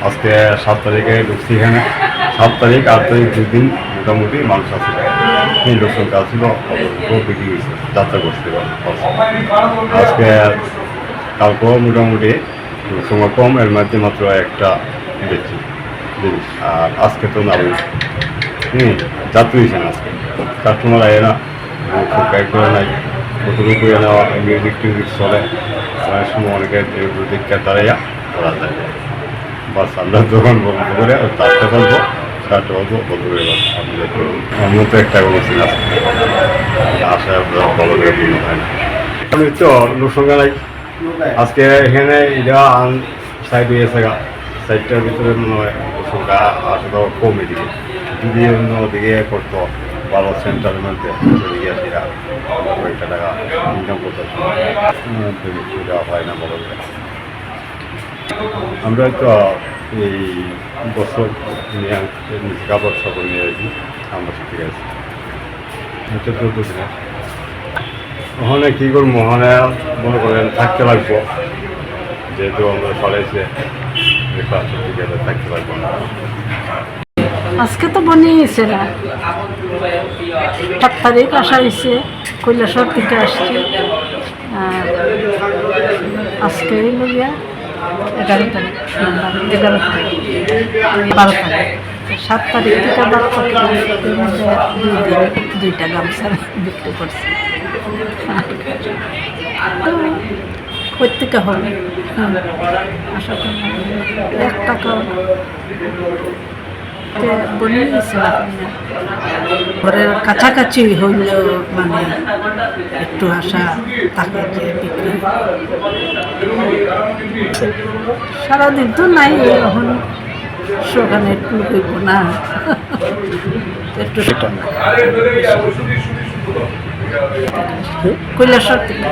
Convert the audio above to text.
আজকে 7 তারিখে ঢুকছি এখানে। 7 তারিখ 8 তারিখ 2 দিন মোটামুটি মানুষ আছে। এই লোকসংখ্যা ছিল বেশি গেছে, যাত্রা করছিল। আজকে কালকেও মোটামুটি সময় কম, এর মধ্যে মাত্র একটা দেখছি জিনিস। আর আজকে তো না যাত্রী হয়েছে না, আজকে কাস্টমার আয় না, খুব গাইড করে নাই, কতটুকু নেওয়া মিউজিক টিউজিক চলে, অনেক সময় অনেকের দিকটা দাঁড়াইয়া করা যায়। বাস আমরা দোকান বন্ধ করে 4টা বলবো, 4টা বলবো বন্ধ করে অন্য তো একটা বলছি না, আশা বলো পূর্ণ হয় না। আমি তো লোকসংখ্যা নাই আজকে এখানে, এটা সাইড হয়েছে গা, সাইডটার ভিতরে মনে হয় লোকসংখ্যা আসলে কমে দিকে, যদি অন্য দিকে করতো ভালো সেন্টারের মধ্যে চলে গিয়ে সেটা কয়েকটা টাকা ইনকাম করতে সুবিধা হয় না বলো। আমরা তো এই বছর নিয়ে কাপড় সাপড় নিয়ে আসি, আমরা ঠিক আছে এটা তো দিনে ওখানে কী করবো, ওখানে মনে করেন থাকতে লাগবো, যেহেতু আমরা ফলাইছে ঠিক আছে থাকতে লাগবো না। আজকে তো বানিয়েছে না, 7 তারিখ আসা হয়েছে, কৈলাসর থেকে আসছে। আর আজকে গিয়া 11 তারিখ, 11 তারিখ 12 তারিখ, 7 তারিখ থেকে 12 তারিখের মধ্যে 2 দিন 2টা গামছা বিক্রি করছে। তো প্রত্যেকে হবে আশা করি 1 টাকা বনিয়েছিলাম। ঘরের কাছাকাছি হইলেও মানে একটু আশা থাকে যে বিক্রি। সারাদিন তো নাই, এখন সেখানে একটু হইব না, একটু কৈলাসর থেকে।